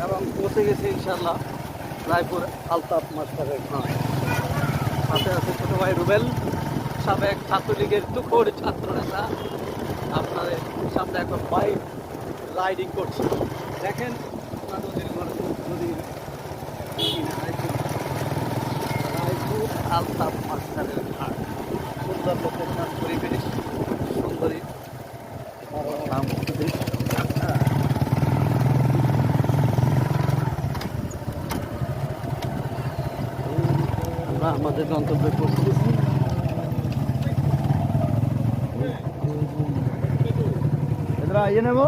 এবং পৌঁছে গেছি ইনশাল্লাহ রায়পুর আলতাফ মাস্টারের ঘর। সাথে আছে ছোট ভাই রুবেল, সাবেক ছাত্রলীগের তুখোড় ছাত্র নেতা। আপনাদের সামনে এখন বাইক রাইডিং করছি। দেখেন নদীর ঘর, নদীর রায়পুর আলতাফ মাস্টারের ঘাট। সুন্দর লোকেশন, পরিবেশ, সুন্দরী আমরা আমাদের গন্তব্যে পৌঁছে গেছি। এরা ইয়ে নেব।